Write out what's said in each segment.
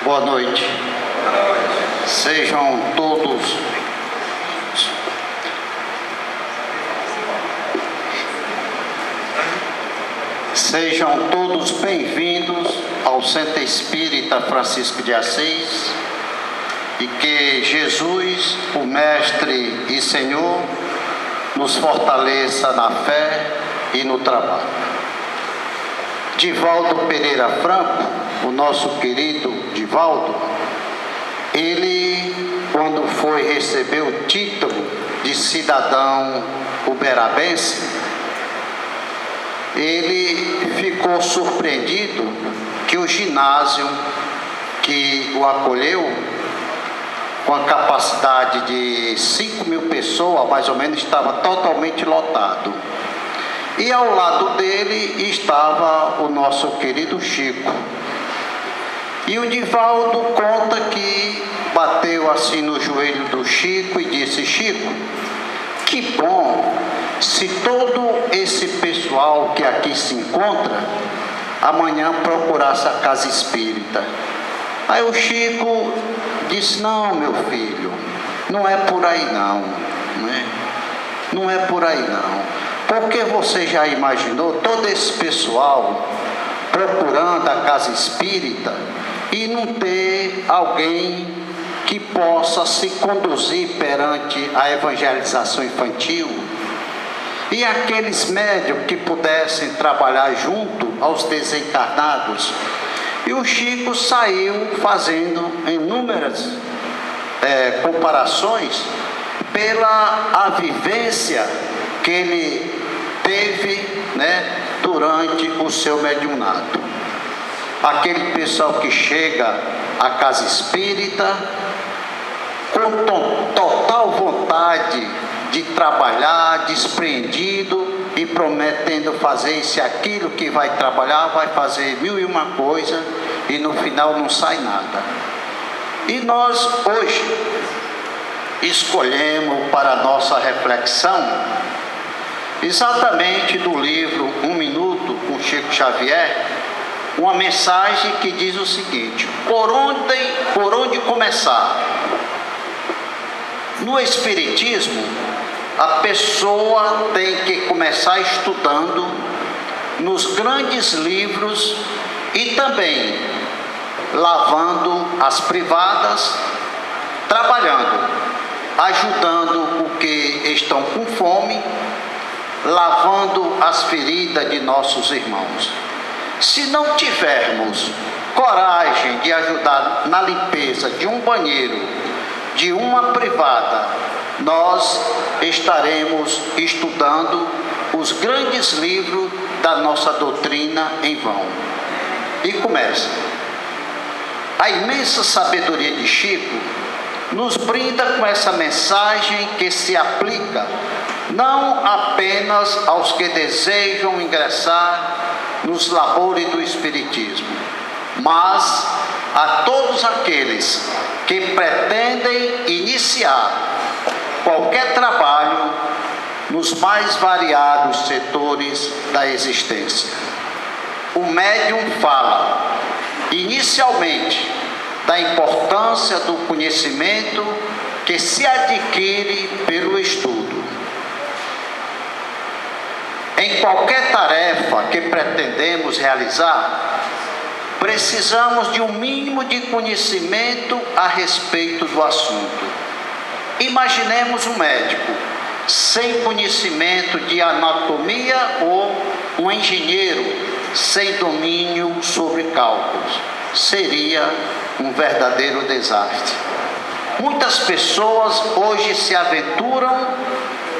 Boa noite. Sejam todos bem-vindos ao Centro Espírita Francisco de Assis, e que Jesus, o Mestre e Senhor, nos fortaleça na fé e no trabalho. Divaldo Pereira Franco, o nosso querido Divaldo, ele, quando foi receber o título de cidadão uberabense, ele ficou surpreendido que o ginásio que o acolheu, com a capacidade de 5.000 pessoas, mais ou menos, estava totalmente lotado. E ao lado dele estava o nosso querido Chico. E o Divaldo conta que bateu assim no joelho do Chico e disse: Chico, que bom se todo esse pessoal que aqui se encontra amanhã procurasse a casa espírita. Aí o Chico disse: não, meu filho, não é por aí não, né? Não é por aí não. Porque você já imaginou todo esse pessoal procurando a casa espírita e não ter alguém que possa se conduzir perante a evangelização infantil? E aqueles médiuns que pudessem trabalhar junto aos desencarnados? E o Chico saiu fazendo inúmeras comparações pela vivência que ele teve, né, durante o seu mediunato. Aquele pessoal que chega à casa espírita com total vontade de trabalhar, desprendido e prometendo fazer isso e aquilo, que vai trabalhar, vai fazer 1001 coisa e no final não sai nada. E nós hoje escolhemos para a nossa reflexão, exatamente do livro Um Minuto com Chico Xavier, uma mensagem que diz o seguinte: por onde começar? No Espiritismo, a pessoa tem que começar estudando nos grandes livros e também lavando as privadas, trabalhando, ajudando os que estão com fome, lavando as feridas de nossos irmãos. Se não tivermos coragem de ajudar na limpeza de um banheiro, de uma privada, nós estaremos estudando os grandes livros da nossa doutrina em vão. E começa. A imensa sabedoria de Chico nos brinda com essa mensagem que se aplica não apenas aos que desejam ingressar nos labores do Espiritismo, mas a todos aqueles que pretendem iniciar qualquer trabalho nos mais variados setores da existência. O médium fala, inicialmente, da importância do conhecimento que se adquire pelo estudo. Em qualquer tarefa que pretendemos realizar, precisamos de um mínimo de conhecimento a respeito do assunto. Imaginemos um médico sem conhecimento de anatomia ou um engenheiro sem domínio sobre cálculos. Seria um verdadeiro desastre. Muitas pessoas hoje se aventuram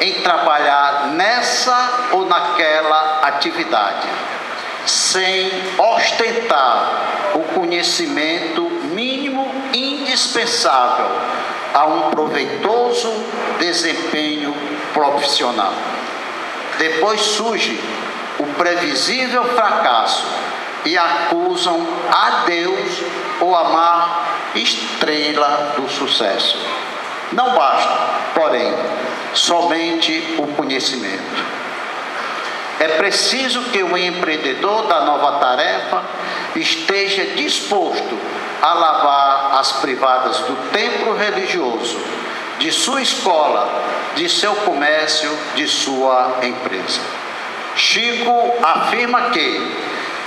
em trabalhar nessa ou naquela atividade, sem ostentar o conhecimento mínimo indispensável a um proveitoso desempenho profissional. Depois surge o previsível fracasso e acusam a Deus ou a má estrela do sucesso. Não basta, porém, somente o conhecimento. é preciso que o empreendedor da nova tarefa esteja disposto a lavar as privadas do templo religioso, de sua escola, de seu comércio, de sua empresa. Chico afirma que,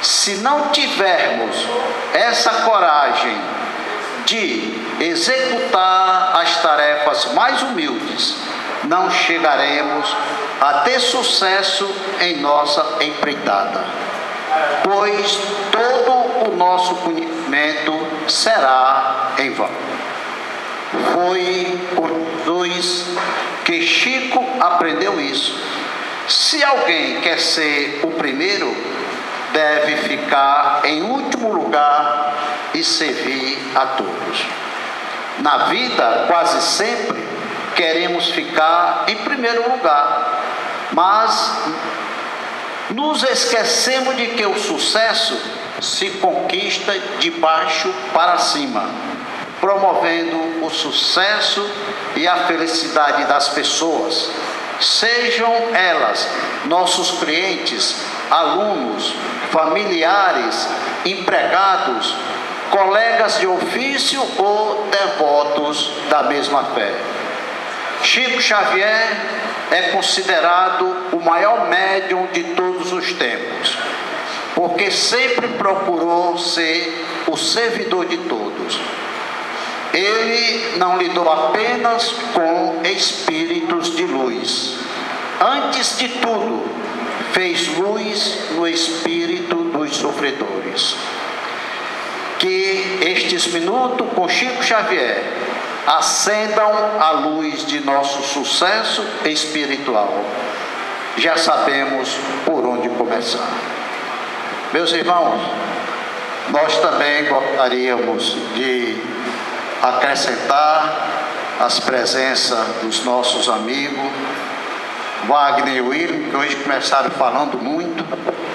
se não tivermos essa coragem de executar as tarefas mais humildes, não chegaremos a ter sucesso em nossa empreitada, pois todo o nosso conhecimento será em vão. Foi por dois que Chico aprendeu isso. Se alguém quer ser o primeiro, deve ficar em último lugar e servir a todos. Na vida, quase sempre, queremos ficar em primeiro lugar, mas nos esquecemos de que o sucesso se conquista de baixo para cima, promovendo o sucesso e a felicidade das pessoas, sejam elas nossos clientes, alunos, familiares, empregados, colegas de ofício ou devotos da mesma fé. Chico Xavier é considerado o maior médium de todos os tempos, porque sempre procurou ser o servidor de todos. Ele não lidou apenas com espíritos de luz. Antes de tudo, fez luz no espírito dos sofredores. Que estes minutos com Chico Xavier acendam a luz de nosso sucesso espiritual. Já sabemos por onde começar. Meus irmãos, nós também gostaríamos de acrescentar as presenças dos nossos amigos Wagner e William, que hoje começaram falando muito,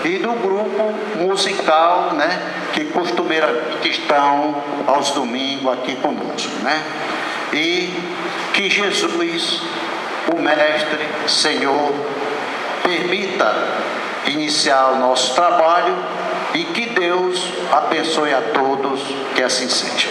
e do grupo musical, que costumeiramente estão aos domingos aqui conosco, E que Jesus, o Mestre, Senhor, permita iniciar o nosso trabalho e que Deus abençoe a todos, que assim seja.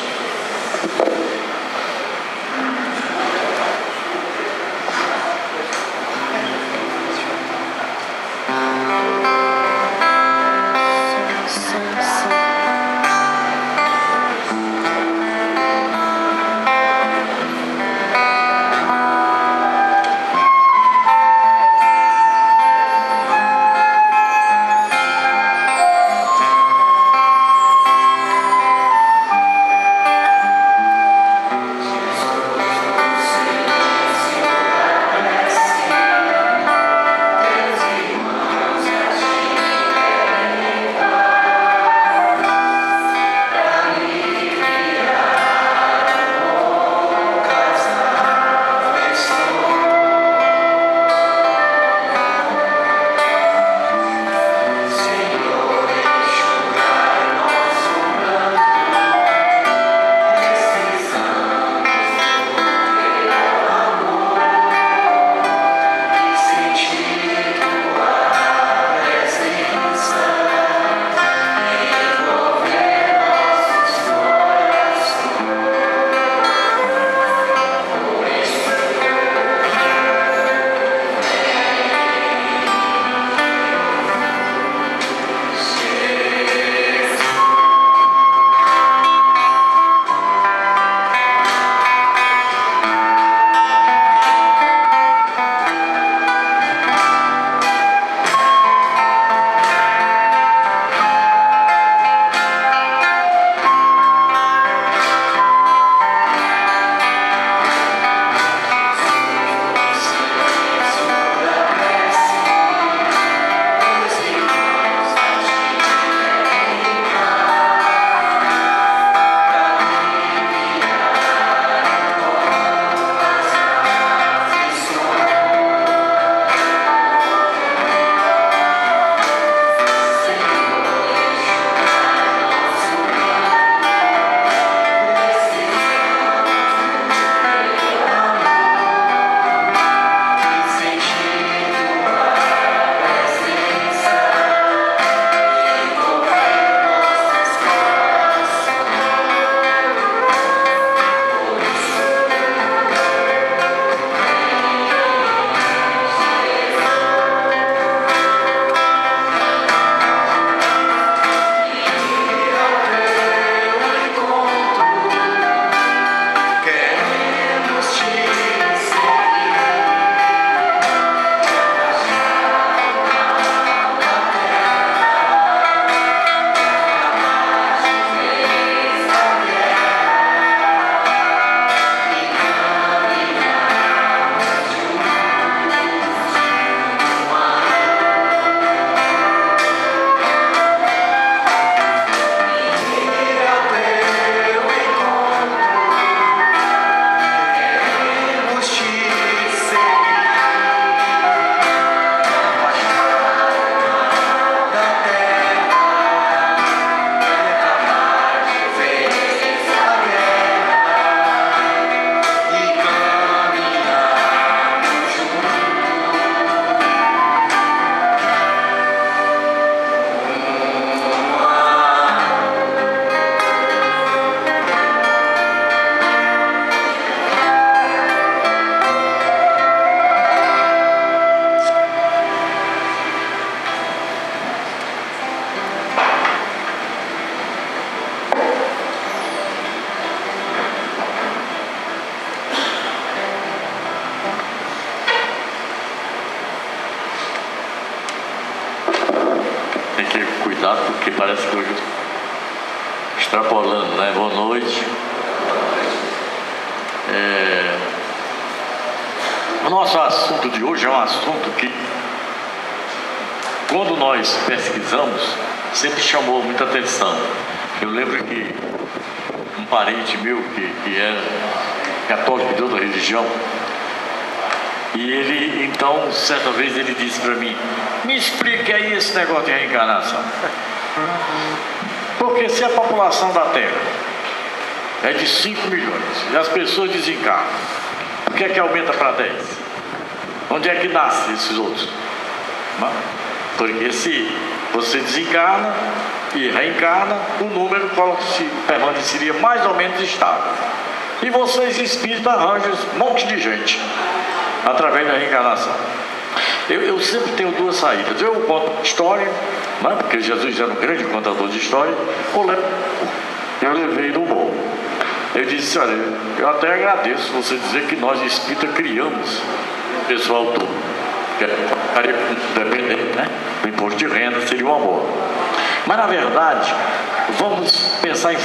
cuidado, porque parece que hoje extrapolando, né? Boa noite. O nosso assunto de hoje é um assunto que, quando nós pesquisamos, sempre chamou muita atenção. Eu lembro que um parente meu que era católico de outra religião, e ele, então, certa vez ele disse para mim: me explique aí esse negócio de reencarnação. Porque se a população da Terra é de 5 milhões e as pessoas desencarnam, por que é que aumenta para 10? Onde é que nascem esses outros? Não? Porque se você desencarna e reencarna, o número permaneceria mais ou menos estável. E vocês espíritos arranjam um monte de gente através da reencarnação. Eu sempre tenho duas saídas. Eu conto história, né, porque Jesus era um grande contador de história, ou eu levei no humor. Eu disse: olha, eu até agradeço você dizer que nós espíritas criamos o pessoal todo, que estaria dependente, né, do imposto de renda, seria um amor. Mas na verdade, vamos pensar em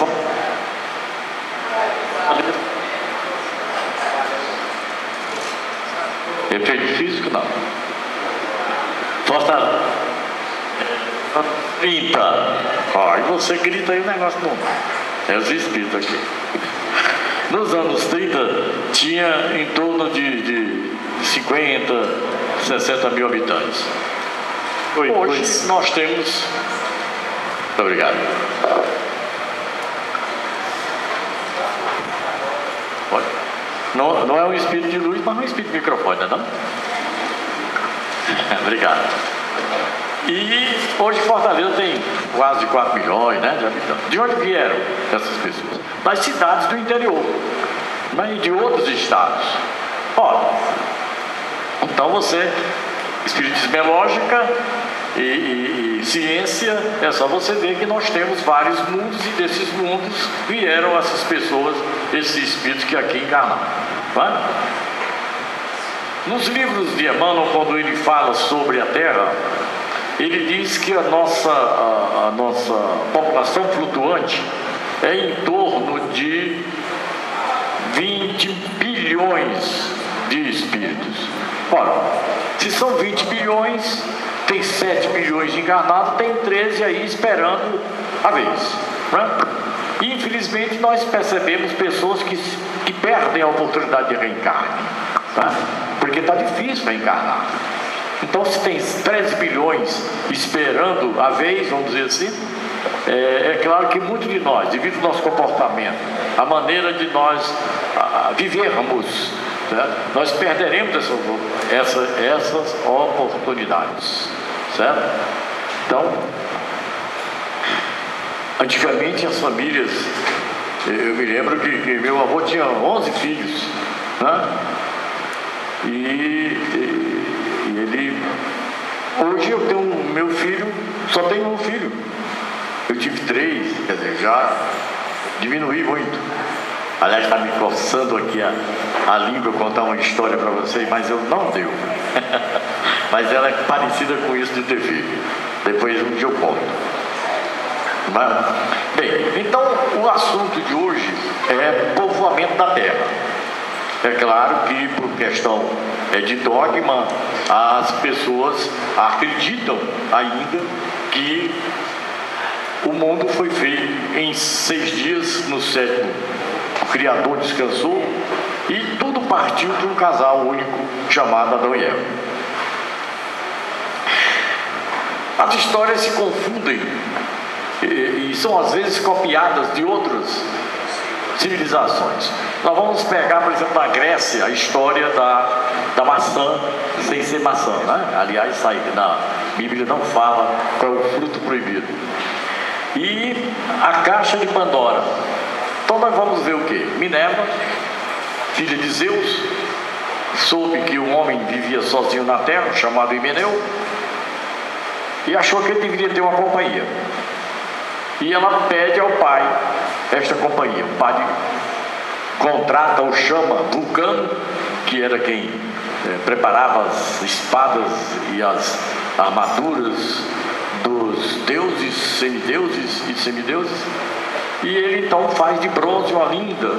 efeito físico, não. Força 30. Aí você grita aí, o negócio não. É os espíritos aqui. Nos anos 30 tinha em torno de 50, 60 mil habitantes. Hoje nós temos. Muito obrigado. Não é um espírito de luz, mas é um espírito de microfone, não é? Obrigado. E hoje Fortaleza tem quase 4 milhões, né, de habitantes. De onde vieram essas pessoas? Das cidades do interior, né, e de outros estados. Ora, então você, espiritismo é lógica e ciência, é só você ver que nós temos vários mundos, e desses mundos vieram essas pessoas, esses espíritos que aqui encarnaram. Tá? Nos livros de Emmanuel, quando ele fala sobre a Terra, ele diz que a nossa população flutuante é em torno de 20 bilhões de espíritos. Ora, se são 20 bilhões, tem 7 bilhões encarnados, tem 13 aí esperando a vez, né? Infelizmente nós percebemos pessoas que perdem a oportunidade de reencarne, tá? Porque está difícil reencarnar. Então, se tem 13 bilhões esperando a vez, vamos dizer assim, é claro que muitos de nós, devido ao nosso comportamento, a maneira de nós vivermos, né, nós perderemos essas oportunidades, certo? Então, antigamente as famílias, eu me lembro que meu avô tinha 11 filhos, né? E ele, hoje eu tenho meu filho, só tenho um filho. Eu tive 3, quer dizer, já diminui muito. Aliás, está me coçando aqui a língua contar uma história para vocês, mas eu não deu. Mas ela é parecida com isso de ter filho. Depois um dia eu conto. Mas, bem, então o assunto de hoje é povoamento da Terra. É claro que, por questão de dogma, as pessoas acreditam ainda que o mundo foi feito em 6 dias, no 7º o Criador descansou e tudo partiu de um casal único chamado Adão e Eva. As histórias se confundem e são às vezes copiadas de outras civilizações. Nós vamos pegar, por exemplo, na Grécia, a história da maçã sem ser maçã, né? Aliás, na Bíblia não fala qual é o fruto proibido. E a caixa de Pandora. Então nós vamos ver o quê? Minerva, filha de Zeus, soube que um homem vivia sozinho na terra, chamado Himeneu, e achou que ele deveria ter uma companhia. E ela pede ao pai esta companhia. O pai contrata ou chama Vulcano, que era quem preparava as espadas e as armaduras dos deuses, semideuses e semideuses. E ele então faz de bronze uma linda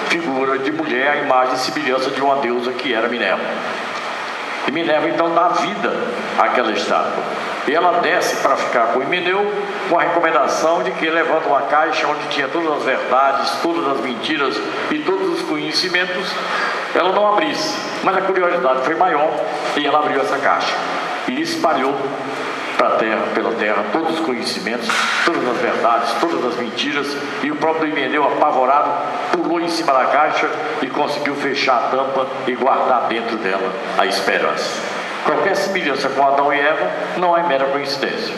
figura de mulher, a imagem e semelhança de uma deusa que era Minerva. E Minerva então dá vida àquela estátua. E ela desce para ficar com Himeneu, com a recomendação de que, levando uma caixa onde tinha todas as verdades, todas as mentiras e todos os conhecimentos, ela não abrisse. Mas a curiosidade foi maior e ela abriu essa caixa e espalhou pela terra todos os conhecimentos, todas as verdades, todas as mentiras. E o próprio Himeneu, apavorado, pulou em cima da caixa e conseguiu fechar a tampa e guardar dentro dela a esperança. Qualquer semelhança com Adão e Eva não é mera coincidência.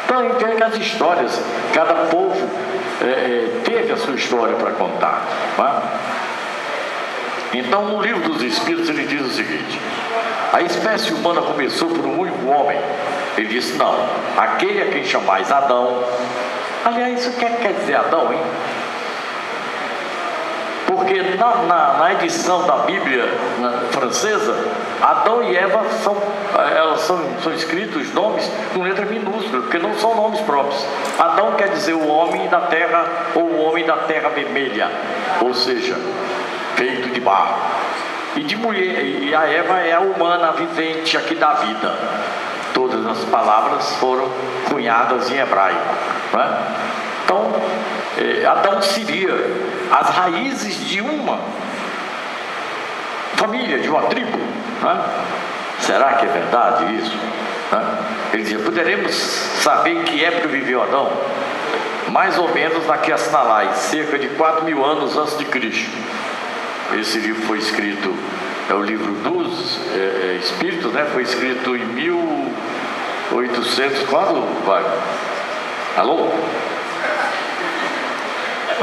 Então a gente vê que as histórias, cada povo teve a sua história para contar, não é? Então, no livro dos Espíritos, ele diz o seguinte: a espécie humana começou por um único homem. Ele disse: não, aquele a quem chamais Adão. Aliás, isso quer dizer Adão, hein? Porque na edição da Bíblia francesa, Adão e Eva são escritos nomes com letra minúscula, porque não são nomes próprios. Adão quer dizer o homem da terra, ou o homem da terra vermelha, ou seja, feito de barro. E de mulher, e a Eva é a humana, a vivente, a que dá vida. Todas as palavras foram cunhadas em hebraico, não é? Então, Adão seria as raízes de uma família, de uma tribo, não é? Será que é verdade isso? Não é? Ele dizia: poderemos saber que época viveu Adão? Mais ou menos na que assinalais, cerca de 4.000 anos antes de Cristo. Esse livro foi escrito, é o livro dos Espíritos, né? Foi escrito em 1800, quando vai? Alô?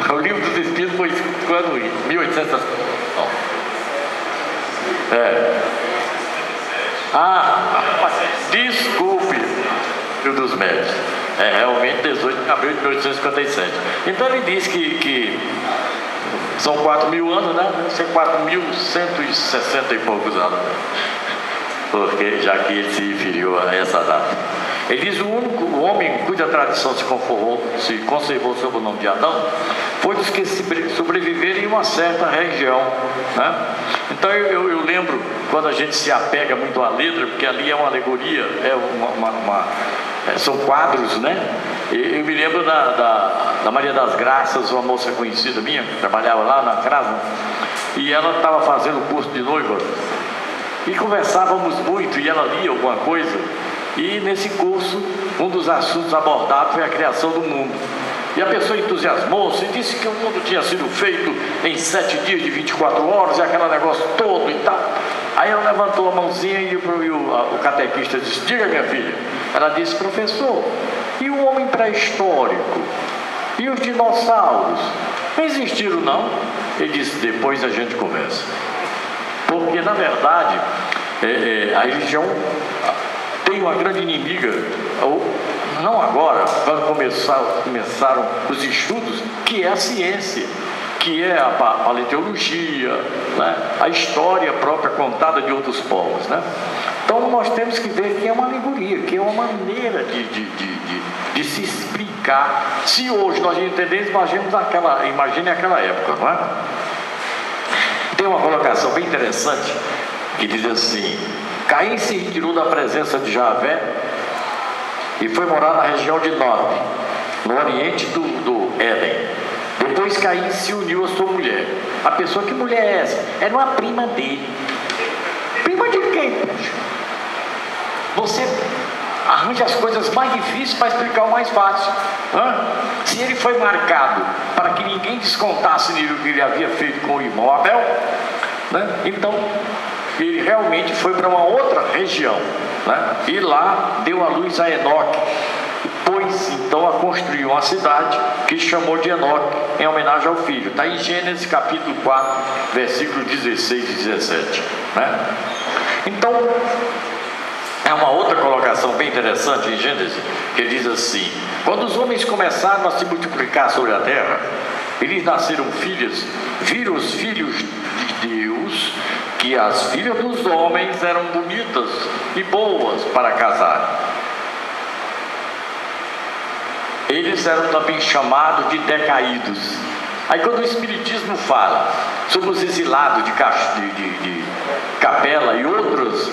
O livro dos Espíritos foi escrito quando? Em 1800? Não. Desculpe, livro dos Médios. Realmente 18 de abril de 1857. Então ele diz que são 4.000 anos, né? Deve ser 4.160 e poucos anos, porque já que ele se referiu a essa data. Ele diz: o único homem cuja tradição se conservou sob o nome de Adão foi dos que sobreviveram em uma certa região, né? Então eu lembro quando a gente se apega muito à letra, porque ali é uma alegoria, são quadros, né? Eu me lembro da Maria das Graças, uma moça conhecida minha, que trabalhava lá na casa, e ela estava fazendo o curso de noiva, e conversávamos muito, e ela lia alguma coisa, e nesse curso, um dos assuntos abordados foi a criação do mundo. E a pessoa entusiasmou-se e disse que o mundo tinha sido feito em 7 dias de 24 horas, e aquele negócio todo e tal. Aí ela levantou a mãozinha e o catequista disse: diga, minha filha. Ela disse: professor, e o homem pré-histórico? E os dinossauros? Não existiram, não? Ele disse: depois a gente conversa. Porque, na verdade, a religião tem uma grande inimiga, não agora, quando começaram os estudos, que é a ciência, que é a paleontologia, né? A história própria contada de outros povos, né? Então nós temos que ver que é uma alegoria, que é uma maneira de se explicar. Se hoje nós entendemos, imagine aquela época, não é? Tem uma colocação bem interessante que diz assim: Caim se retirou da presença de Javé e foi morar na região de Nod, no oriente do Éden. Depois Caim se uniu à sua mulher. A pessoa: que mulher é essa? Era uma prima dele. Prima de quem, poxa? Você arranja as coisas mais difíceis para explicar o mais fácil. Se ele foi marcado para que ninguém descontasse o que ele havia feito com o irmão Abel, né? Então ele realmente foi para uma outra região, né? E lá deu à luz a Enoque, pôs então a construir uma cidade que chamou de Enoque, em homenagem ao filho. Está em Gênesis capítulo 4, versículos 16 e 17, né? Então é uma outra colocação bem interessante em Gênesis, que diz assim: quando os homens começaram a se multiplicar sobre a terra, eles nasceram filhas, viram os filhos de Deus, que as filhas dos homens eram bonitas e boas para casar. eles eram também chamados de decaídos. Aí quando o Espiritismo fala sobre os exilados de Capela e outros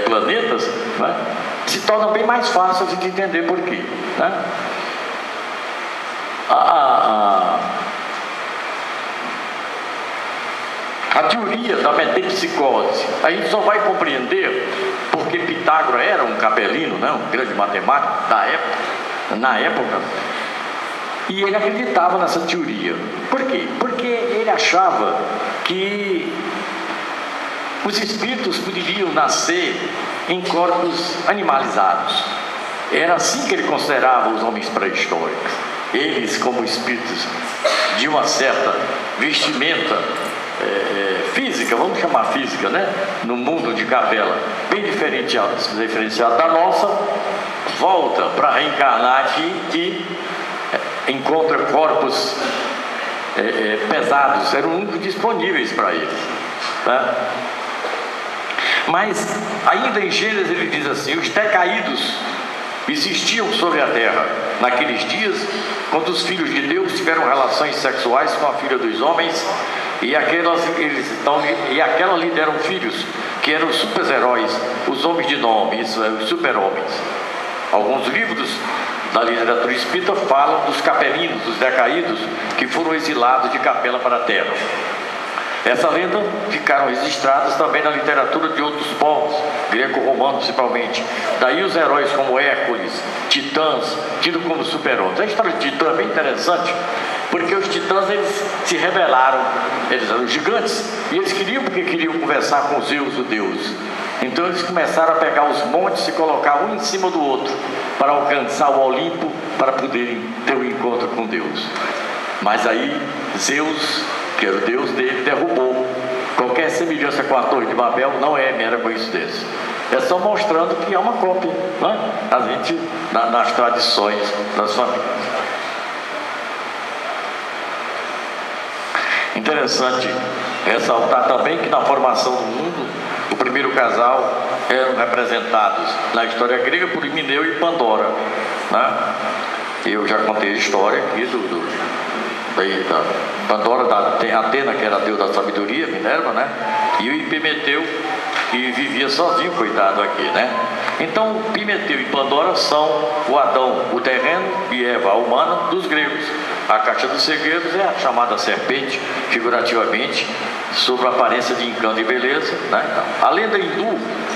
planetas, né, se torna bem mais fácil de entender por quê, né? A teoria da metempsicose, a gente só vai compreender porque Pitágoras era um capelino, né, um grande matemático na época, e ele acreditava nessa teoria. Por quê? Porque ele achava que os espíritos poderiam nascer em corpos animalizados. Era assim que ele considerava os homens pré-históricos. Eles, como espíritos de uma certa vestimenta física, vamos chamar física, né? No mundo de Capela, bem diferenciado da nossa, volta para reencarnar aqui e encontra corpos pesados, eram únicos disponíveis para eles, tá? Mas ainda em Gênesis ele diz assim: os decaídos existiam sobre a terra naqueles dias, quando os filhos de Deus tiveram relações sexuais com a filha dos homens, e aquela lhe deram filhos, que eram super-heróis, os homens de nome, isso é, os super-homens. Alguns livros da literatura espírita falam dos capelinos, dos decaídos, que foram exilados de Capela para a terra. Essa lenda ficaram registradas também na literatura de outros povos, greco-romano principalmente. Daí os heróis como Hércules, titãs, tidos como super-homens. A história de Titã é bem interessante, porque os titãs, eles se rebelaram, eles eram gigantes, e eles queriam conversar com Zeus, o Deus. Então eles começaram a pegar os montes e colocar um em cima do outro, para alcançar o Olimpo, para poderem ter um encontro com Deus. Mas aí Zeus, que era o Deus dele, derrubou. Qualquer semelhança com a Torre de Babel não é mera coincidência. É só mostrando que é uma cópia, né? A gente, nas tradições das famílias. Interessante ressaltar também que na formação do mundo, o primeiro casal eram representados na história grega por Himeneu e Pandora, né? Eu já contei a história aqui da Pandora, tem Atena, que era a deusa da sabedoria, Minerva, né? E o Epimeteu, que vivia sozinho, coitado aqui, né? Então, Epimeteu e Pandora são o Adão, o terreno, e Eva, a humana, dos gregos. A caixa dos segredos é a chamada serpente, figurativamente, sobre a aparência de encanto e beleza, né? Então,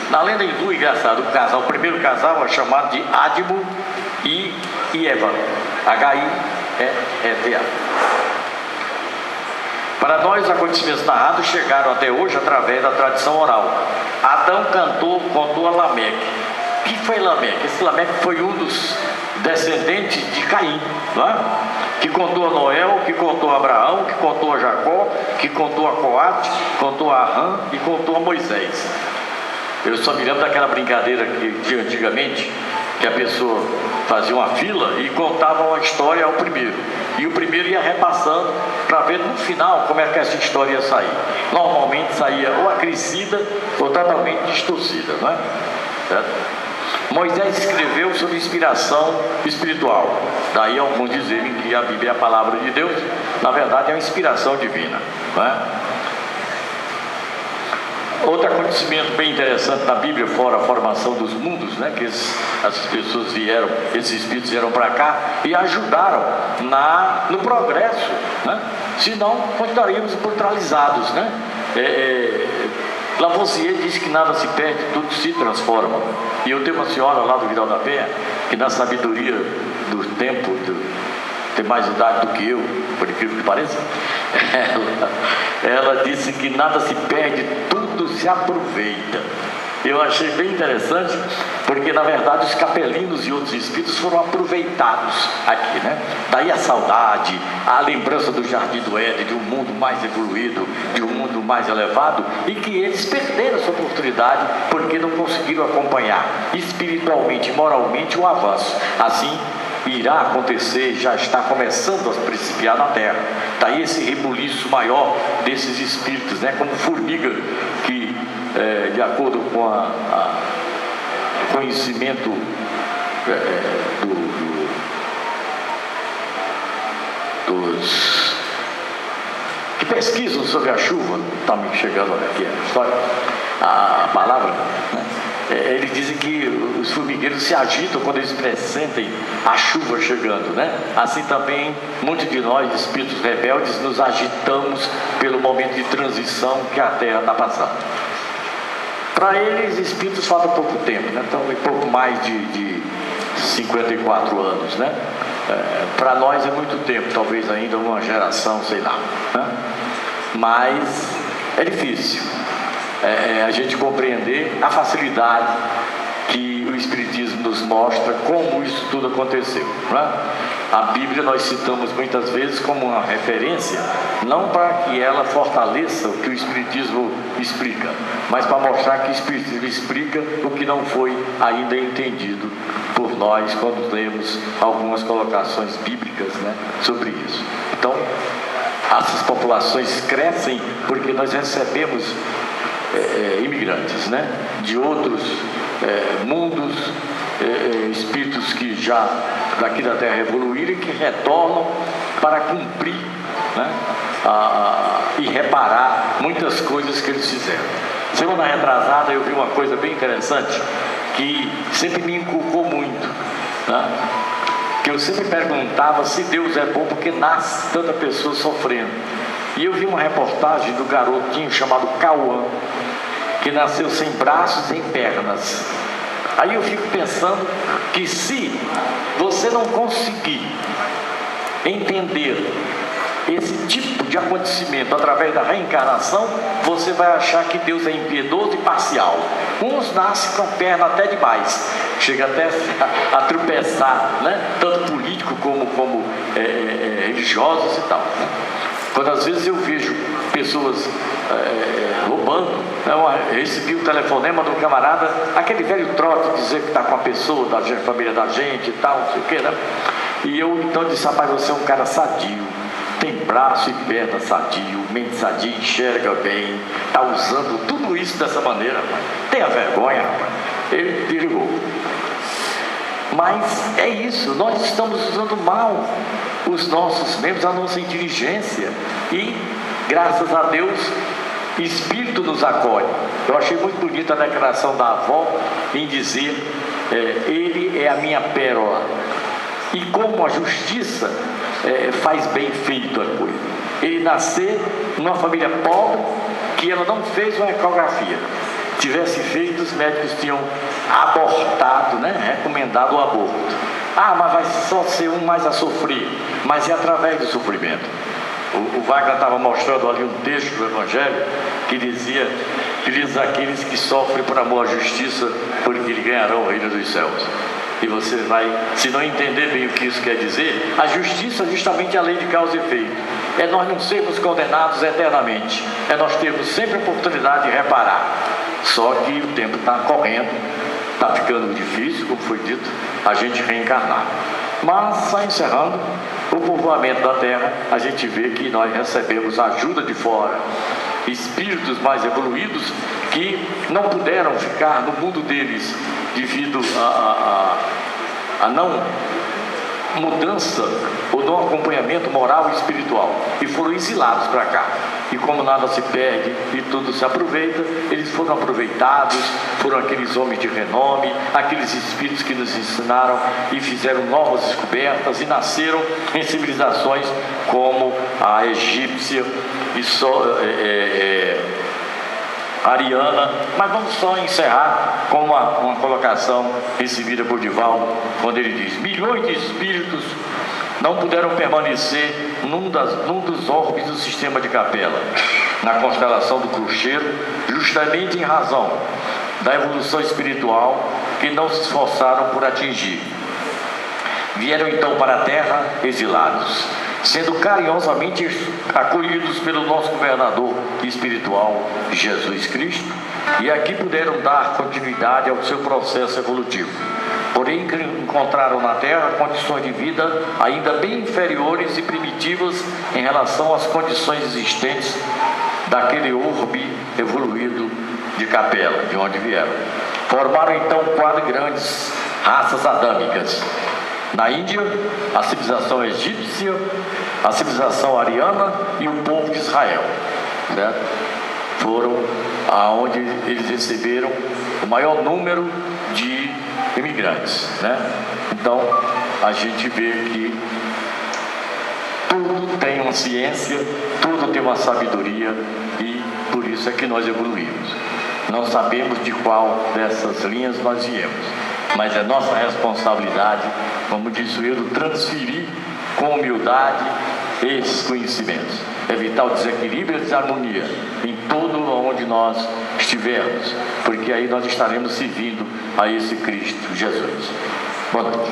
na lenda hindu, engraçado, o primeiro casal é chamado de Admo e Eva, H-I-E-T-A. Para nós, os acontecimentos narrados chegaram até hoje através da tradição oral. Adão contou a Lameque. Quem foi Lameque? Esse Lameque foi um dos descendentes de Caim, não é? Que contou a Noé, que contou a Abraão, que contou a Jacó, que contou a Coate, contou a Arã e contou a Moisés. Eu só me lembro daquela brincadeira que tinha antigamente, que a pessoa fazia uma fila e contava uma história ao primeiro, e o primeiro ia repassando para ver no final como é que essa história ia sair. Normalmente saía ou acrescida ou totalmente distorcida, não é? Certo? Moisés escreveu sobre inspiração espiritual. Daí alguns dizerem que a Bíblia é a palavra de Deus. Na verdade é uma inspiração divina, não é? Outro acontecimento bem interessante na Bíblia, fora a formação dos mundos, né? Que esses espíritos vieram para cá e ajudaram no progresso, né? Senão continuaríamos neutralizados, né? Lavoisier diz que nada se perde, tudo se transforma. E eu tenho uma senhora lá do Vidal da Penha, que na sabedoria do tempo, tem mais idade do que eu, por incrível que pareça, ela disse que nada se perde, tudo se aproveita. Eu achei bem interessante, porque na verdade os capelinos e outros espíritos foram aproveitados aqui, né? Daí a saudade, a lembrança do Jardim do Éden, de um mundo mais evoluído, de um mundo mais elevado, e que eles perderam essa oportunidade porque não conseguiram acompanhar espiritualmente e moralmente o avanço. Assim irá acontecer, já está começando a principiar na Terra. Daí esse rebuliço maior desses espíritos, né? Como formiga que, de acordo com o conhecimento que pesquisam sobre a chuva, está me chegando aqui a história, a palavra, né? Eles dizem que os formigueiros se agitam quando eles pressentem a chuva chegando, né? Assim também, muitos de nós, espíritos rebeldes, nos agitamos pelo momento de transição que a Terra está passando. Para eles, espíritos falta pouco tempo, né? Então, pouco mais de 54 anos, né? Para nós é muito tempo, talvez ainda uma geração, sei lá, né? Mas é difícil a gente compreender a facilidade que o Espiritismo nos mostra como isso tudo aconteceu, né? A Bíblia nós citamos muitas vezes como uma referência, não para que ela fortaleça o que o Espiritismo explica, mas para mostrar que o Espiritismo explica o que não foi ainda entendido por nós quando lemos algumas colocações bíblicas, né, sobre isso. Então, essas populações crescem porque nós recebemos imigrantes, né, de outros mundos, espíritos que já daqui da Terra evoluíram e que retornam para cumprir, né, e reparar muitas coisas que eles fizeram. Semana retrasada eu vi uma coisa bem interessante que sempre me inculcou muito, né? Que eu sempre perguntava se Deus é bom porque nasce tanta pessoa sofrendo. E eu vi uma reportagem do garotinho chamado Cauã, que nasceu sem braços nem pernas. Aí eu fico pensando que se você não conseguir entender esse tipo de acontecimento através da reencarnação, você vai achar que Deus é impiedoso e parcial. Uns nascem com a perna até demais, chega até a tropeçar, né? Tanto político como religiosos e tal, né? Quando às vezes eu vejo pessoas roubando, né? Eu recebi um telefonema de um camarada, aquele velho trote, dizer que está com a pessoa da família da gente e tal, não sei o que, né? E eu então disse: rapaz, você é um cara sadio, tem braço e perna sadio, mente sadia, enxerga bem, está usando tudo isso dessa maneira, rapaz. Tenha vergonha, rapaz. Ele desligou. Mas é isso, nós estamos usando mal os nossos membros, a nossa inteligência, e graças a Deus Espírito nos acolhe. Eu achei muito bonita a declaração da avó em dizer: ele é a minha pérola, e como a justiça faz bem feito a coisa. Ele nascer numa família pobre, que ela não fez uma ecografia. Tivesse feito, os médicos tinham abortado, né? Recomendado o aborto. Mas vai só ser um mais a sofrer. Mas é através do sofrimento. O Wagner estava mostrando ali um texto do Evangelho que dizia: felizes aqueles que sofrem por amor à justiça, porque eles ganharão o reino dos céus. E você vai, se não entender bem o que isso quer dizer, a justiça é justamente a lei de causa e efeito. É nós não sermos condenados eternamente, é nós termos sempre a oportunidade de reparar. Só que o tempo está correndo, está ficando difícil, como foi dito, a gente reencarnar. Mas, só encerrando, o povoamento da Terra, a gente vê que nós recebemos ajuda de fora, espíritos mais evoluídos que não puderam ficar no mundo deles devido a não mudança ou não acompanhamento moral e espiritual, e foram exilados para cá. E como nada se perde e tudo se aproveita, eles foram aproveitados, foram aqueles homens de renome, aqueles espíritos que nos ensinaram e fizeram novas descobertas e nasceram em civilizações como a egípcia e ariana. Mas vamos só encerrar com uma colocação recebida por Divaldo, quando ele diz: milhões de espíritos não puderam permanecer num dos orbes do sistema de Capela, na constelação do Cruzeiro, justamente em razão da evolução espiritual que não se esforçaram por atingir. Vieram então para a Terra exilados, sendo carinhosamente acolhidos pelo nosso governador espiritual, Jesus Cristo, e aqui puderam dar continuidade ao seu processo evolutivo. Porém, encontraram na Terra condições de vida ainda bem inferiores e primitivas em relação às condições existentes daquele orbe evoluído de Capela, de onde vieram. Formaram então 4 grandes raças adâmicas, Na Índia, a civilização egípcia, a civilização ariana e o povo de Israel, certo? Foram aonde eles receberam o maior número de imigrantes, né? Então, a gente vê que tudo tem uma ciência, tudo tem uma sabedoria, e por isso é que nós evoluímos. Não sabemos de qual dessas linhas nós viemos, mas é nossa responsabilidade, como disse o Eudo, transferir com humildade esses conhecimentos, evitar o desequilíbrio e a desarmonia em todo onde nós estivermos, porque aí nós estaremos servindo a esse Cristo Jesus. Boa noite.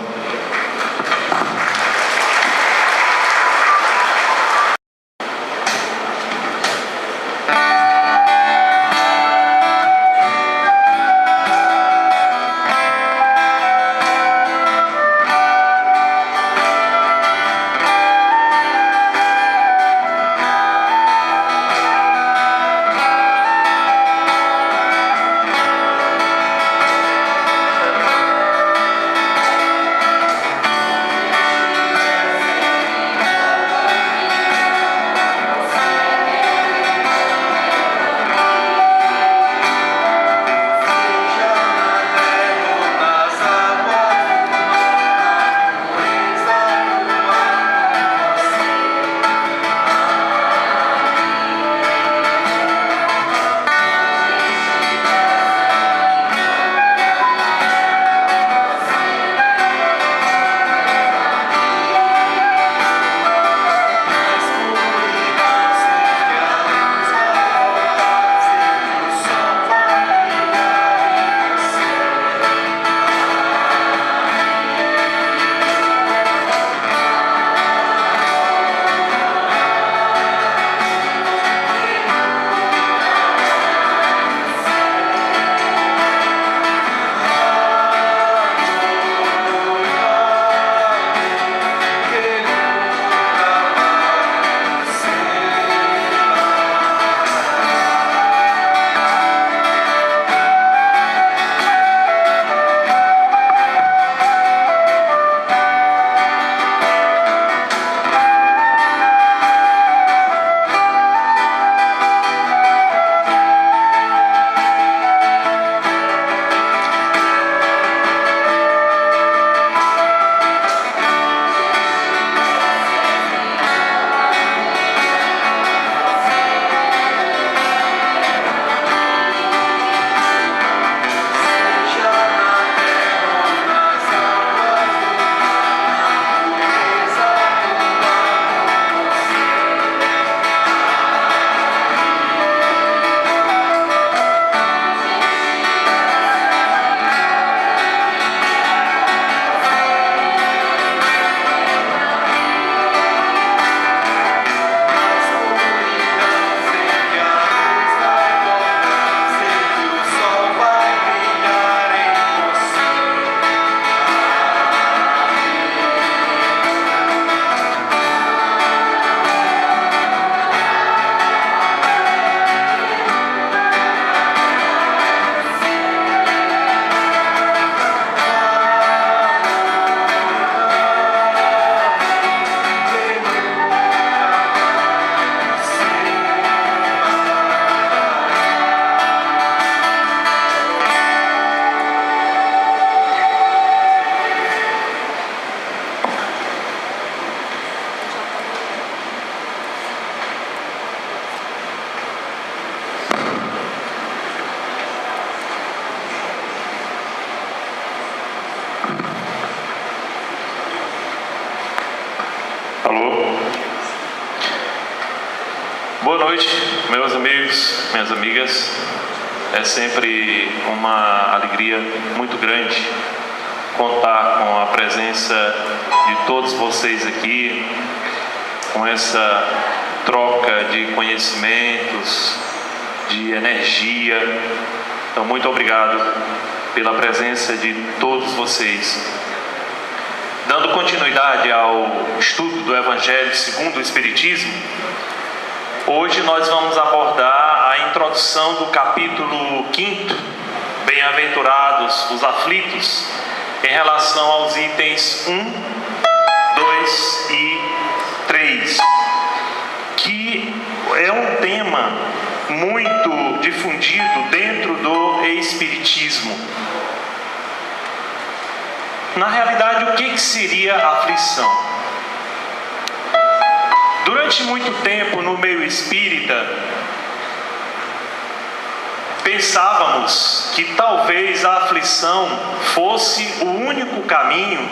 Boa noite, meus amigos, minhas amigas. É sempre uma alegria muito grande contar com a presença de todos vocês aqui, com essa troca de conhecimentos, de energia. Então, muito obrigado pela presença de todos vocês. Dando continuidade ao estudo do Evangelho segundo o Espiritismo, hoje nós vamos abordar a introdução do capítulo 5º, Bem-aventurados os aflitos, em relação aos itens 1, 2 e 3, que é um tema muito difundido dentro do espiritismo. Na realidade, o que seria aflição? Durante muito tempo no meio espírita, pensávamos que talvez a aflição fosse o único caminho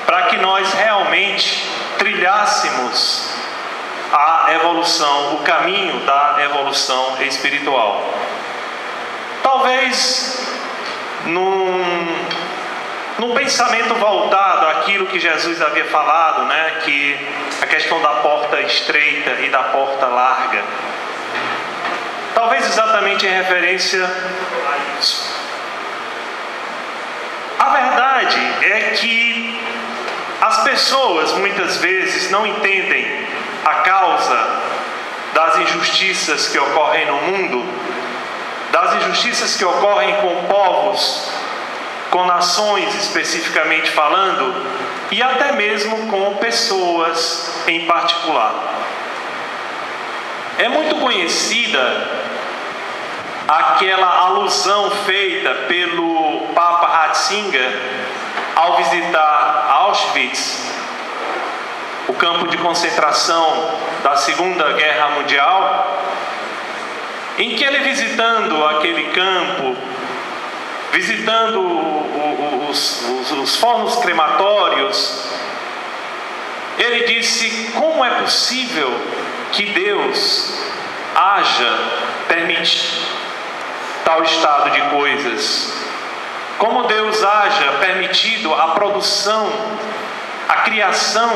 para que nós realmente trilhássemos a evolução, o caminho da evolução espiritual. Talvez num pensamento voltado àquilo que Jesus havia falado, que a questão da porta estreita e da porta larga. Talvez exatamente em referência a isso. A verdade é que as pessoas muitas vezes não entendem a causa das injustiças que ocorrem no mundo, das injustiças que ocorrem com povos, com nações especificamente falando, e até mesmo com pessoas em particular. É muito conhecida aquela alusão feita pelo Papa Ratzinger ao visitar Auschwitz, o campo de concentração da Segunda Guerra Mundial, em que ele, visitando aquele campo, visitando os fornos crematórios, ele disse: como é possível que Deus permite tal estado de coisas? Como Deus permitido a produção, a criação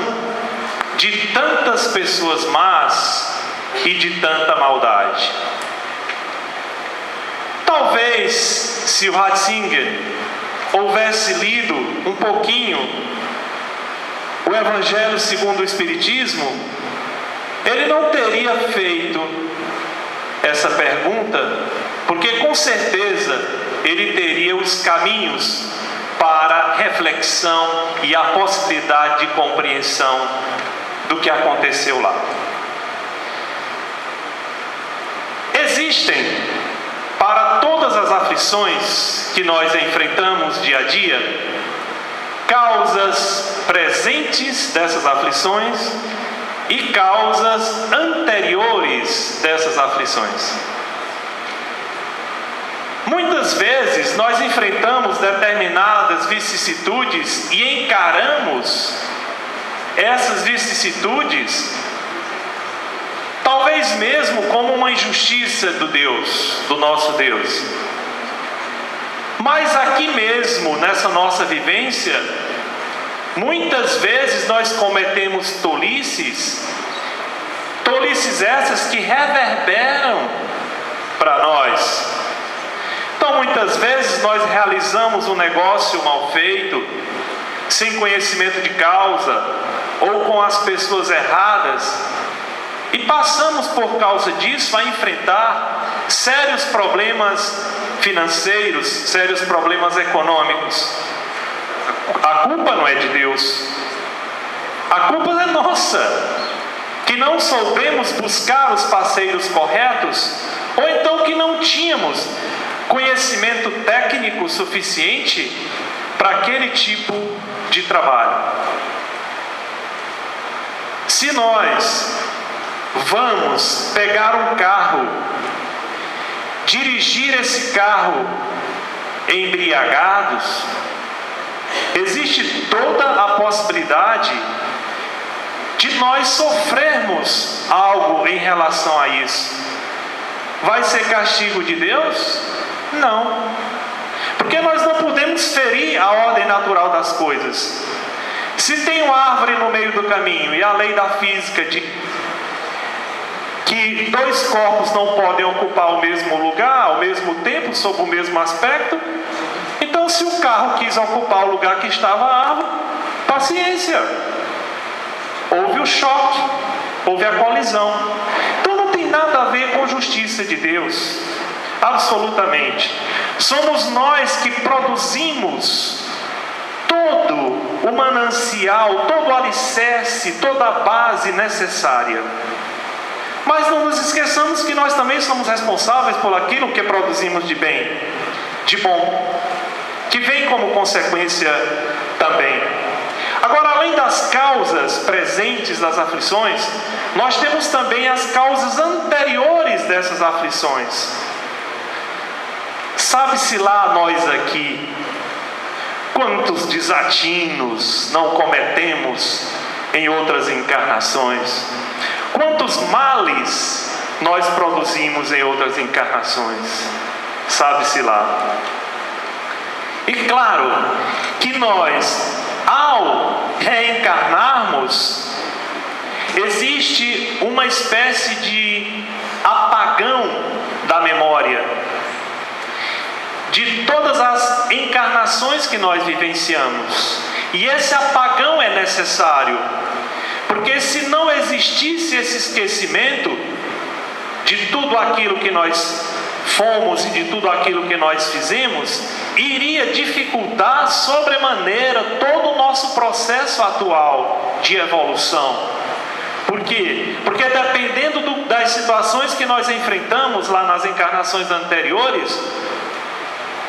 de tantas pessoas más e de tanta maldade? Talvez, se o Ratzinger houvesse lido um pouquinho o Evangelho segundo o Espiritismo, ele não teria feito essa pergunta, porque com certeza ele teria os caminhos para reflexão e a possibilidade de compreensão do que aconteceu lá. Existem, para todas as aflições que nós enfrentamos dia a dia, causas presentes dessas aflições e causas anteriores dessas aflições. Muitas vezes nós enfrentamos determinadas vicissitudes e encaramos essas vicissitudes talvez mesmo como uma injustiça do nosso Deus. Mas aqui mesmo, nessa nossa vivência, muitas vezes nós cometemos tolices essas que reverberam para nós. Então, muitas vezes nós realizamos um negócio mal feito, sem conhecimento de causa, ou com as pessoas erradas, e passamos por causa disso a enfrentar sérios problemas financeiros, sérios problemas econômicos. A culpa não é de Deus, a culpa é nossa, que não soubemos buscar os parceiros corretos, ou então que não tínhamos conhecimento técnico suficiente para aquele tipo de trabalho. Se nós vamos pegar um carro, dirigir esse carro embriagados, existe toda a possibilidade de nós sofrermos algo em relação a isso. Vai ser castigo de Deus? Não, porque nós não podemos ferir a ordem natural das coisas. Se tem uma árvore no meio do caminho e a lei da física de que dois corpos não podem ocupar o mesmo lugar ao mesmo tempo, sob o mesmo aspecto, então se o carro quis ocupar o lugar que estava a árvore, paciência, houve o choque, houve a colisão. Então não tem nada a ver com justiça de Deus. absolutamente. Somos nós que produzimos todo o manancial, todo o alicerce, toda a base necessária. Mas não nos esqueçamos que nós também somos responsáveis por aquilo que produzimos de bem, de bom, que vem como consequência também. Agora, além das causas presentes das aflições, nós temos também as causas anteriores dessas aflições. Sabe-se lá nós aqui, quantos desatinos não cometemos em outras encarnações? Quantos males nós produzimos em outras encarnações? Sabe-se lá. E claro que nós, ao reencarnarmos, existe uma espécie de apagão da memória de todas as encarnações que nós vivenciamos. E esse apagão é necessário, porque se não existisse esse esquecimento de tudo aquilo que nós fomos e de tudo aquilo que nós fizemos, iria dificultar sobremaneira todo o nosso processo atual de evolução. Por quê? Porque dependendo das situações que nós enfrentamos lá nas encarnações anteriores,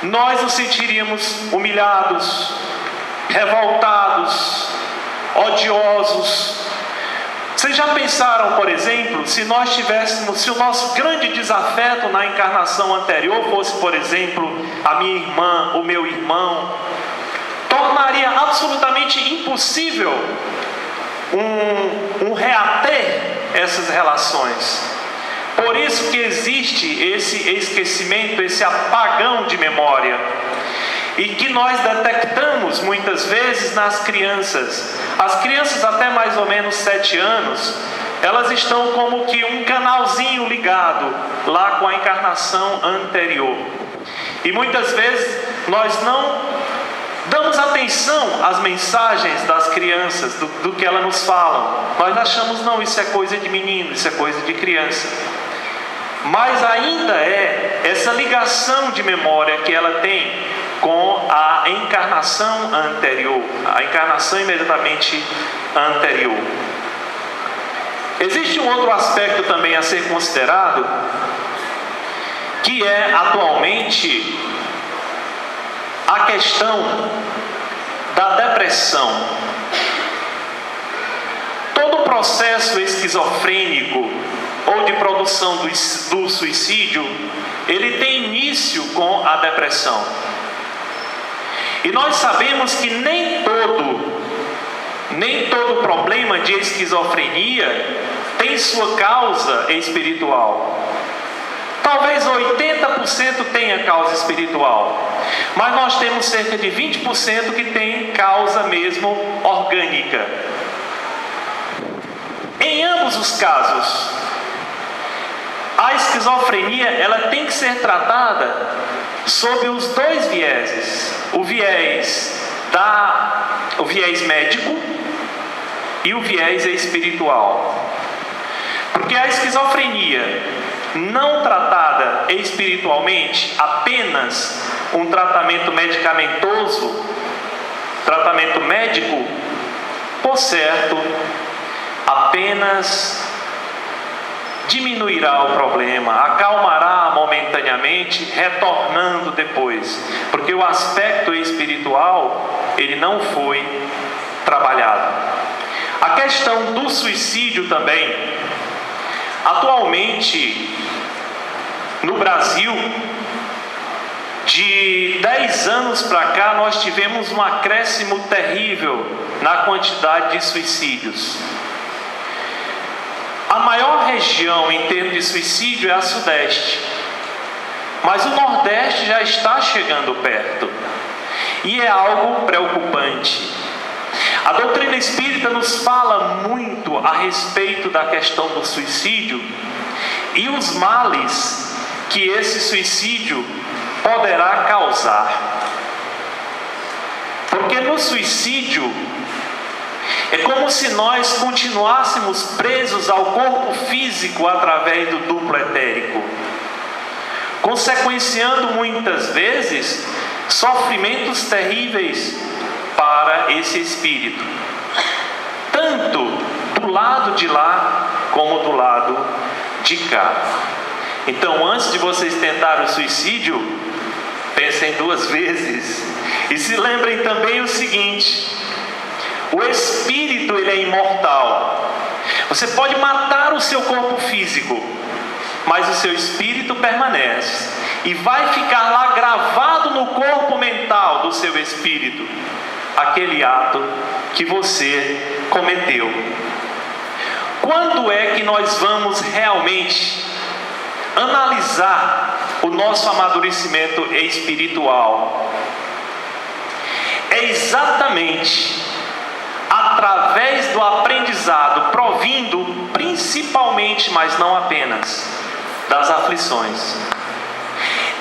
nós nos sentiríamos humilhados, revoltados, odiosos. Vocês já pensaram, por exemplo, se o nosso grande desafeto na encarnação anterior fosse, por exemplo, a minha irmã, o meu irmão, tornaria absolutamente impossível um reater essas relações. Por isso que existe esse esquecimento, esse apagão de memória, e que nós detectamos muitas vezes nas crianças. As crianças até mais ou menos 7 anos, elas estão como que um canalzinho ligado lá com a encarnação anterior. E muitas vezes nós não damos atenção às mensagens das crianças, do que elas nos falam. Nós achamos, não, isso é coisa de menino, isso é coisa de criança. Mas ainda é essa ligação de memória que ela tem com a encarnação anterior, a encarnação imediatamente anterior. Existe um outro aspecto também a ser considerado, que é atualmente a questão da depressão. Todo o processo esquizofrênico ou de produção do suicídio, ele tem início com a depressão. E nós sabemos que nem todo problema de esquizofrenia tem sua causa espiritual. Talvez 80% tenha causa espiritual, mas nós temos cerca de 20% que tem causa mesmo orgânica. Em ambos os casos, a esquizofrenia ela tem que ser tratada sob os dois vieses: o viés médico e o viés espiritual. Porque a esquizofrenia não tratada espiritualmente, apenas um tratamento medicamentoso, tratamento médico, por certo, apenas diminuirá o problema, acalmará momentaneamente, retornando depois, porque o aspecto espiritual ele não foi trabalhado. A questão do suicídio também, atualmente no Brasil, de 10 anos para cá, nós tivemos um acréscimo terrível na quantidade de suicídios. A maior região em termos de suicídio é a Sudeste, mas o Nordeste já está chegando perto, e é algo preocupante. A doutrina espírita nos fala muito a respeito da questão do suicídio e os males que esse suicídio poderá causar. Porque no suicídio é como se nós continuássemos presos ao corpo físico através do duplo etérico. consequenciando muitas vezes sofrimentos terríveis para esse espírito, tanto do lado de lá como do lado de cá. Então, antes de vocês tentarem o suicídio, pensem 2 vezes e se lembrem também o seguinte: o espírito, ele é imortal. Você pode matar o seu corpo físico, mas o seu espírito permanece e vai ficar lá gravado no corpo mental do seu espírito aquele ato que você cometeu. Quando é que nós vamos realmente analisar o nosso amadurecimento espiritual? É exatamente através do aprendizado, provindo principalmente, mas não apenas, das aflições.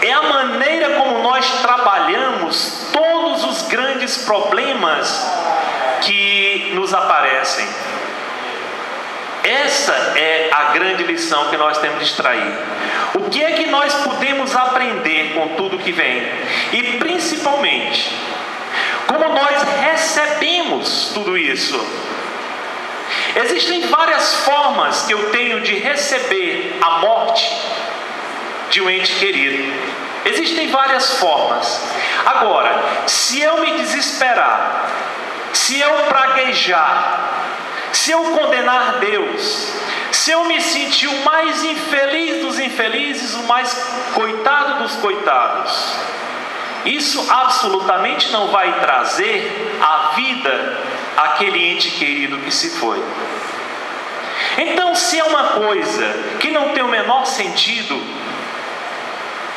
É a maneira como nós trabalhamos todos os grandes problemas que nos aparecem. Essa é a grande lição que nós temos de extrair. O que é que nós podemos aprender com tudo que vem? E principalmente, como nós recebemos tudo isso. Existem várias formas que eu tenho de receber a morte de um ente querido. Existem várias formas. Agora, se eu me desesperar, se eu praguejar, se eu condenar Deus, se eu me sentir o mais infeliz dos infelizes, o mais coitado dos coitados, isso absolutamente não vai trazer à vida aquele ente querido que se foi. Então, se é uma coisa que não tem o menor sentido,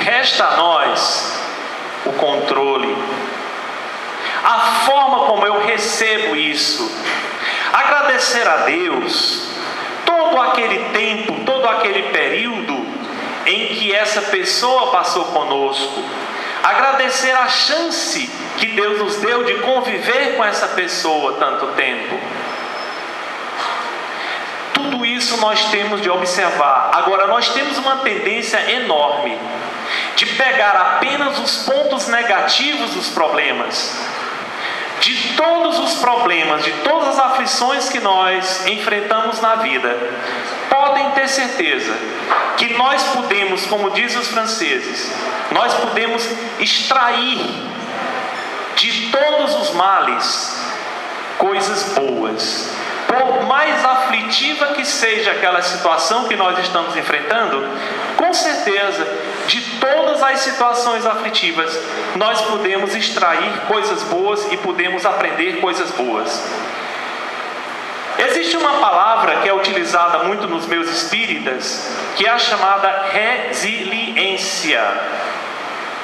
resta a nós o controle, a forma como eu recebo isso, agradecer a Deus todo aquele tempo, todo aquele período em que essa pessoa passou conosco, agradecer a chance que Deus nos deu de conviver com essa pessoa tanto tempo. Tudo isso nós temos de observar. Agora, nós temos uma tendência enorme de pegar apenas os pontos negativos dos problemas. De todos os problemas, de todas as aflições que nós enfrentamos na vida, podem ter certeza que nós podemos, como dizem os franceses, nós podemos extrair de todos os males coisas boas. Por mais aflitiva que seja aquela situação que nós estamos enfrentando, com certeza, de todas as situações aflitivas, nós podemos extrair coisas boas e podemos aprender coisas boas. Existe uma palavra que é utilizada muito nos meus espíritas, que é a chamada resiliência.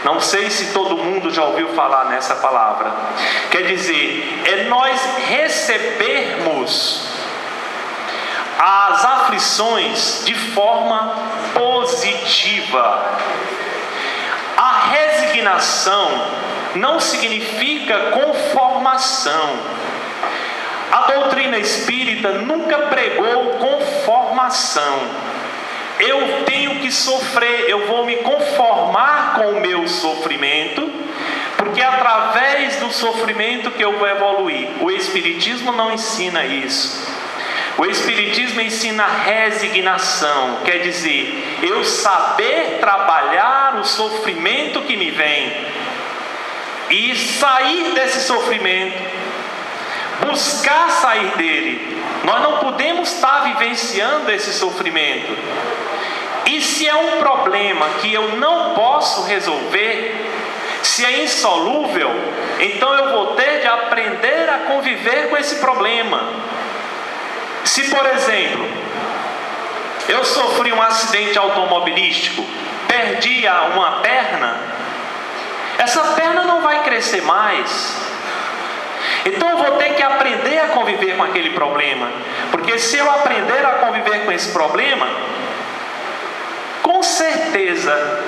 Não sei se todo mundo já ouviu falar nessa palavra. Quer dizer, é nós recebermos as aflições de forma positiva. A resignação não significa conformação. A doutrina espírita nunca pregou conformação. Eu tenho que sofrer, eu vou me conformar com o meu sofrimento, porque é através do sofrimento que eu vou evoluir. O Espiritismo não ensina isso. O Espiritismo ensina resignação, quer dizer, eu saber trabalhar o sofrimento que me vem e sair desse sofrimento, buscar sair dele. Nós não podemos estar vivenciando esse sofrimento. E se é um problema que eu não posso resolver, se é insolúvel, então eu vou ter de aprender a conviver com esse problema. Se, por exemplo, eu sofri um acidente automobilístico, perdi uma perna, essa perna não vai crescer mais. Então eu vou ter que aprender a conviver com aquele problema. Porque se eu aprender a conviver com esse problema, com certeza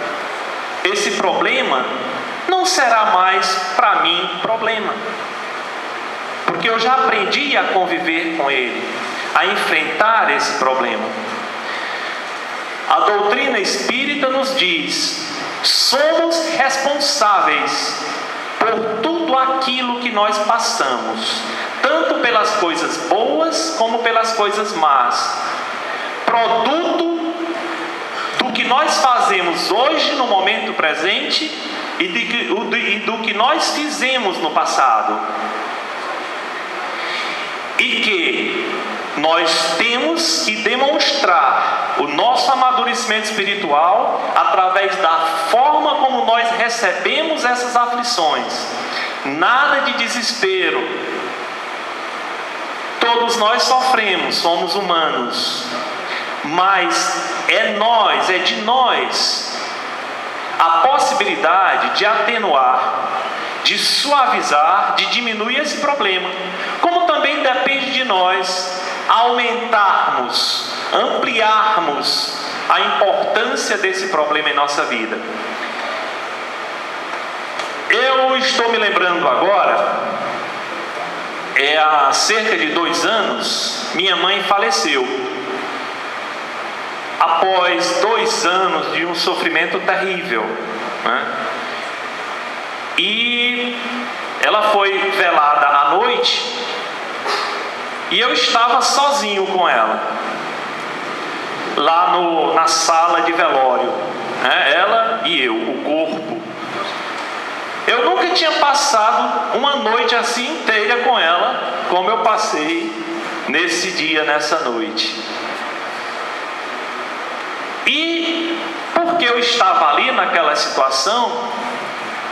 esse problema não será mais para mim problema. Porque eu já aprendi a conviver com ele, a enfrentar esse problema. A doutrina espírita nos diz Somos responsáveis por tudo aquilo que nós passamos, tanto pelas coisas boas como pelas coisas más. Produto do que nós fazemos hoje no momento presente e do que nós fizemos no passado. E que nós temos que demonstrar o nosso amadurecimento espiritual através da forma como nós recebemos essas aflições. Nada de desespero. Todos nós sofremos, somos humanos. Mas é de nós a possibilidade de atenuar, de suavizar, de diminuir esse problema. Como também depende de nós aumentarmos, ampliarmos a importância desse problema em nossa vida. Eu estou me lembrando agora, há cerca de 2 anos, minha mãe faleceu. Após 2 anos de um sofrimento terrível, né? E ela foi velada à noite, e eu estava sozinho com ela, lá na sala de velório, né? Ela e eu, o corpo. Eu nunca tinha passado uma noite assim inteira com ela, como eu passei nesse dia, nessa noite. E porque eu estava ali naquela situação,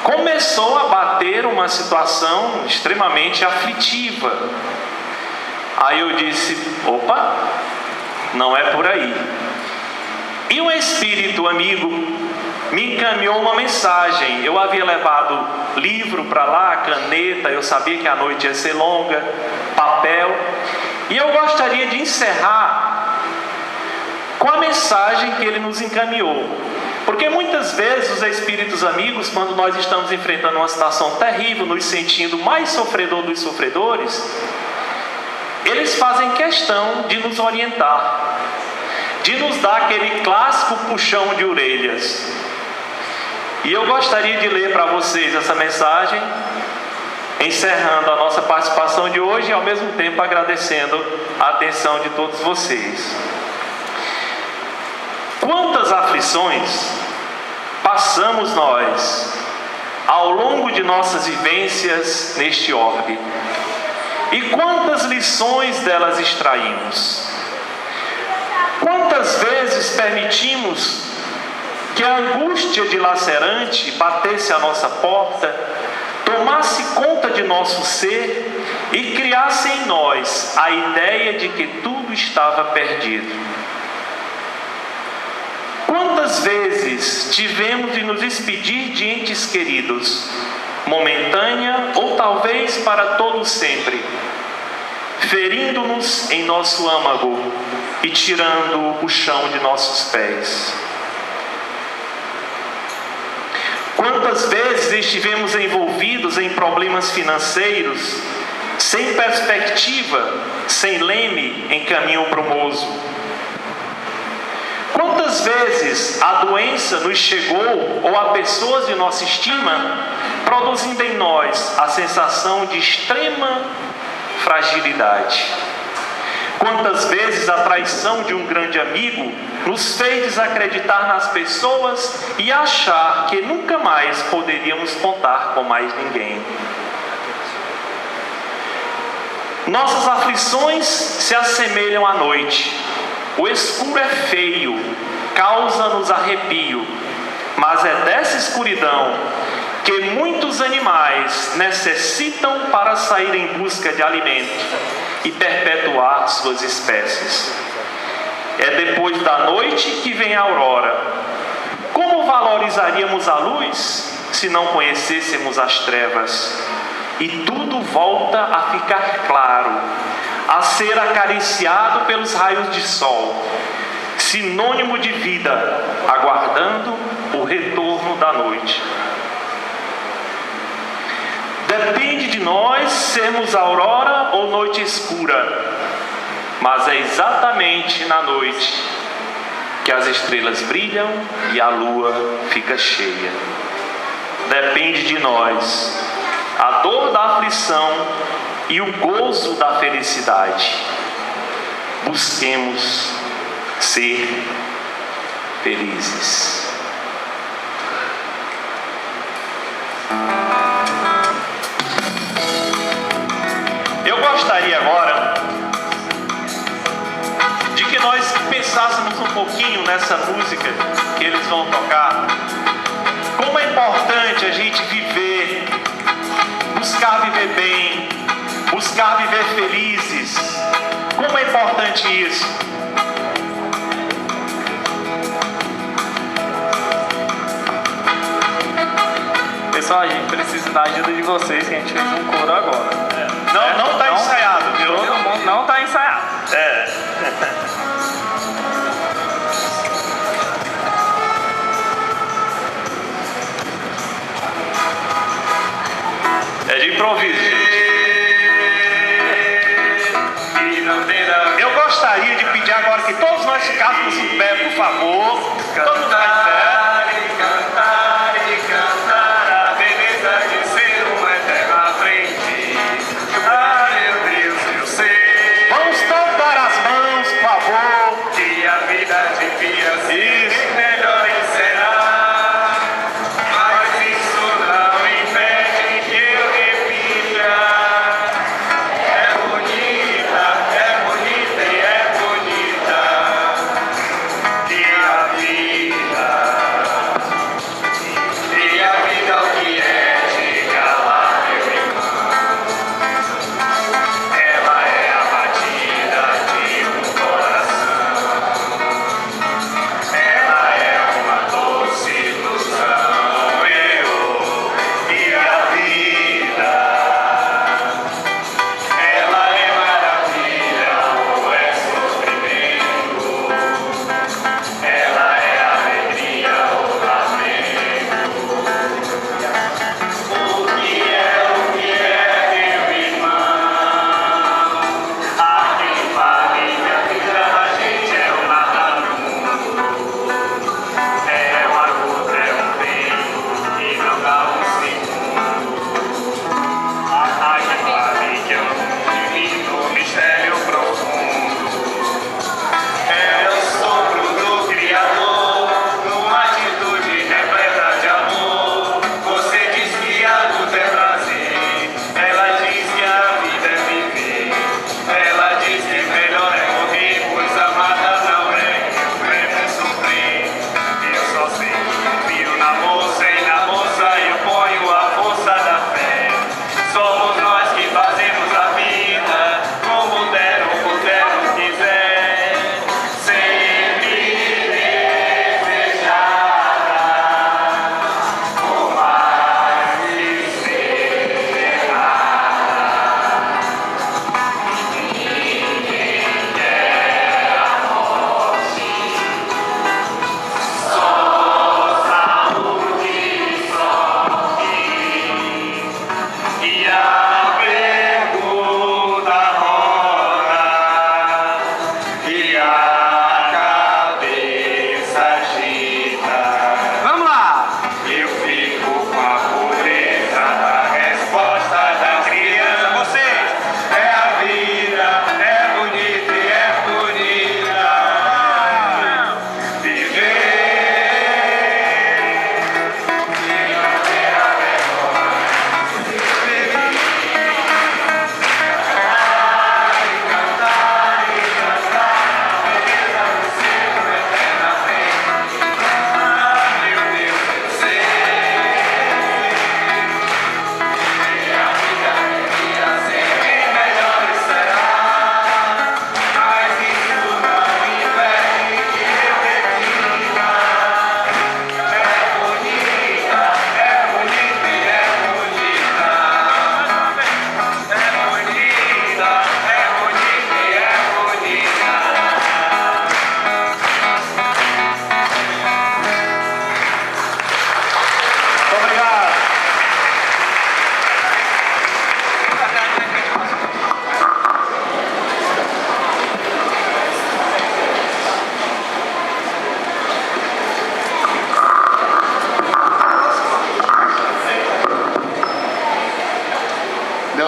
começou a bater uma situação extremamente aflitiva. Aí eu disse: opa, não é por aí. E um espírito amigo me encaminhou uma mensagem. Eu havia levado livro para lá, caneta, eu sabia que a noite ia ser longa, papel. E eu gostaria de encerrar com a mensagem que ele nos encaminhou. Porque muitas vezes os espíritos amigos, quando nós estamos enfrentando uma situação terrível, nos sentindo mais sofredor dos sofredores, eles fazem questão de nos orientar, de nos dar aquele clássico puxão de orelhas. E eu gostaria de ler para vocês essa mensagem, encerrando a nossa participação de hoje e ao mesmo tempo agradecendo a atenção de todos vocês. Quantas aflições passamos nós ao longo de nossas vivências neste orbe? E quantas lições delas extraímos? Quantas vezes permitimos que a angústia dilacerante batesse à nossa porta, tomasse conta de nosso ser e criasse em nós a ideia de que tudo estava perdido? Quantas vezes tivemos de nos despedir de entes queridos, momentânea ou talvez para todo sempre, ferindo-nos em nosso âmago e tirando o chão de nossos pés? Quantas vezes estivemos envolvidos em problemas financeiros, sem perspectiva, sem leme em caminho brumoso? Quantas vezes a doença nos chegou ou a pessoas de nossa estima, produzindo em nós a sensação de extrema fragilidade? Quantas vezes a traição de um grande amigo nos fez desacreditar nas pessoas e achar que nunca mais poderíamos contar com mais ninguém? Nossas aflições se assemelham à noite. O escuro é feio, causa-nos arrepio, mas é dessa escuridão que muitos animais necessitam para sair em busca de alimento e perpetuar suas espécies. É depois da noite que vem a aurora. Como valorizaríamos a luz se não conhecêssemos as trevas? E tudo volta a ficar claro, a ser acariciado pelos raios de sol, sinônimo de vida, aguardando o retorno da noite. Depende de nós sermos aurora ou noite escura, mas é exatamente na noite que as estrelas brilham e a lua fica cheia. Depende de nós a dor da aflição e o gozo da felicidade. Busquemos ser felizes. Eu gostaria agora de que nós pensássemos um pouquinho nessa música que eles vão tocar. Como é importante a gente viver, buscar viver bem, buscar viver felizes. Como é importante isso. Pessoal, a gente precisa da ajuda de vocês, que a gente fez um coro agora. Não está ensaiado, viu? Todo mundo não está ensaiado. É de improviso, gente. Eu gostaria de pedir agora que todos nós ficássemos em pé, por favor. Todo mundo está em pé. Vamos tocar as mãos, por favor. Que a vida devia ser Isso. melhor e será, mas isso não impede que eu repita. É bonita e é bonita. Que a vida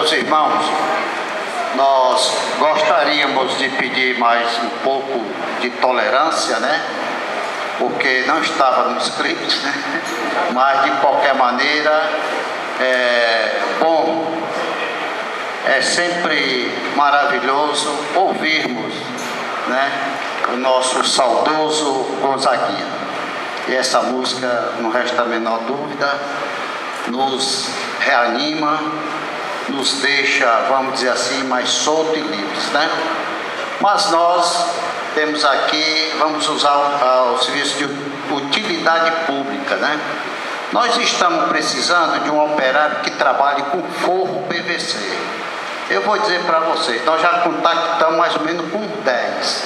Meus irmãos, nós gostaríamos de pedir mais um pouco de tolerância, né? Porque não estava no script, né? Mas de qualquer maneira, é sempre maravilhoso ouvirmos, né, o nosso saudoso Gonzaguinha. E essa música, não resta a menor dúvida, nos reanima, nos deixa, vamos dizer assim, mais soltos e livres, né? Mas nós temos aqui, vamos usar o serviço de utilidade pública, né? Nós estamos precisando de um operário que trabalhe com forro PVC. Eu vou dizer para vocês, nós já contactamos mais ou menos com 10.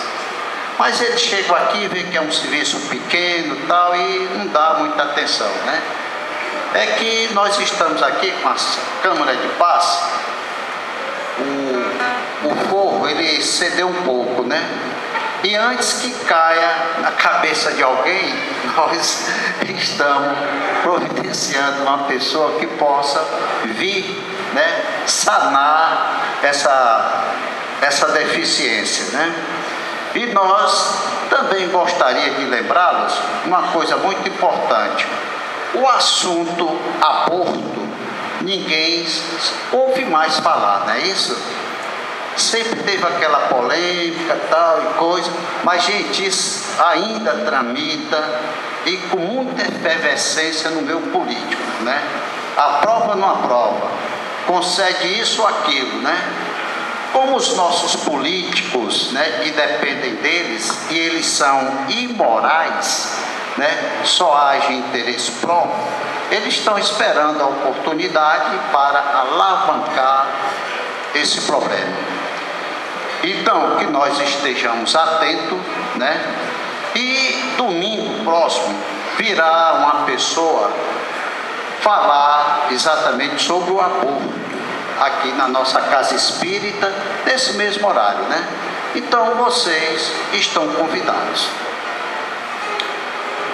Mas eles chegam aqui e veem que é um serviço pequeno e tal, e não dá muita atenção, né? É que nós estamos aqui com as câmaras de passe, o forro, ele cedeu um pouco, né? E antes que caia na cabeça de alguém, nós estamos providenciando uma pessoa que possa vir, né, sanar essa deficiência, né? E nós também gostaríamos de lembrá-los uma coisa muito importante. O assunto aborto, ninguém ouve mais falar, não é isso? Sempre teve aquela polêmica, tal e coisa, mas, gente, isso ainda tramita e com muita efervescência no meio político, né? Aprova ou não aprova, concede isso ou aquilo, né? Como os nossos políticos, né, e dependem deles, e eles são imorais, né, só agem interesse próprio, eles estão esperando a oportunidade para alavancar esse problema. Então, que nós estejamos atentos, né? E domingo próximo virá uma pessoa falar exatamente sobre o aborto aqui na nossa casa espírita, nesse mesmo horário, né? Então vocês estão convidados.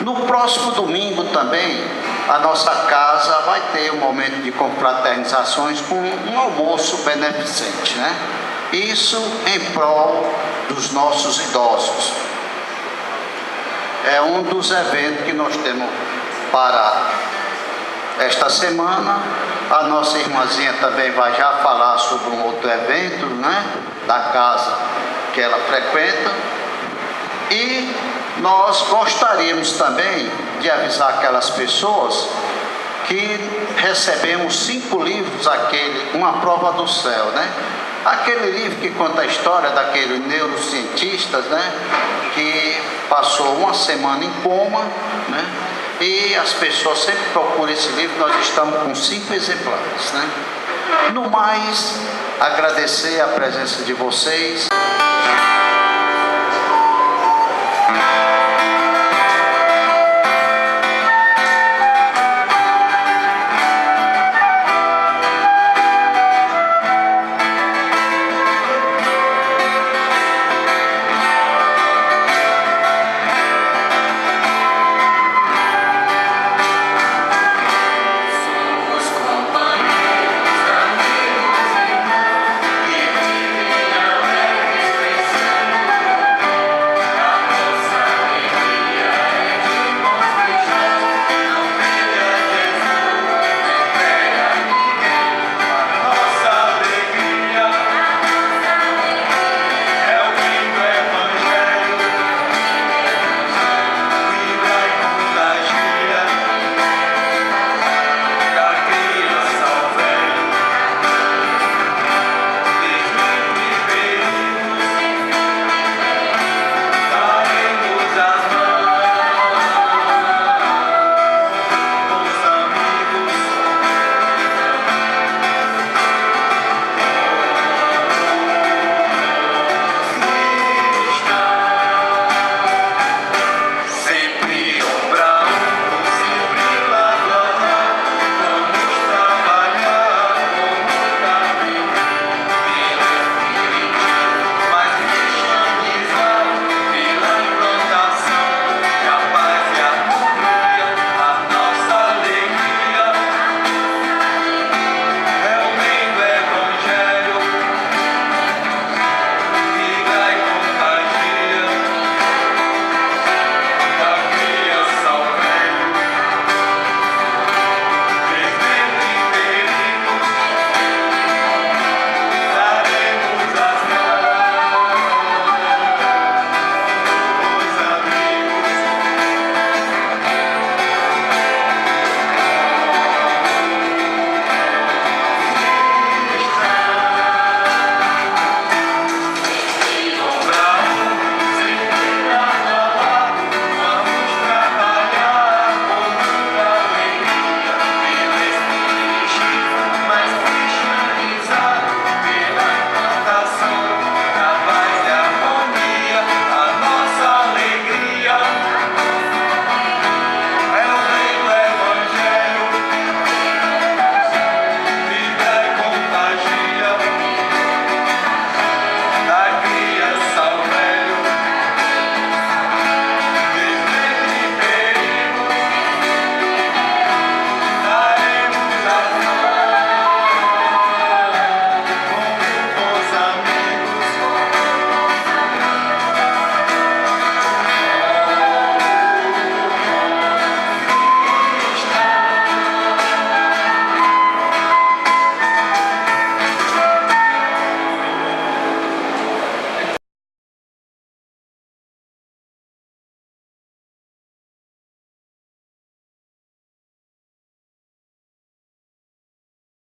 No próximo domingo também, a nossa casa vai ter um momento de confraternizações com um almoço beneficente, né? Isso em prol dos nossos idosos. É um dos eventos que nós temos para esta semana. A nossa irmãzinha também vai já falar sobre um outro evento, né, da casa que ela frequenta. E nós gostaríamos também de avisar aquelas pessoas que recebemos 5 livros, Uma Prova do Céu, né? Aquele livro que conta a história daquele neurocientista, né, que passou uma semana em coma, né? E as pessoas sempre procuram esse livro, nós estamos com 5 exemplares, né? No mais, agradecer a presença de vocês.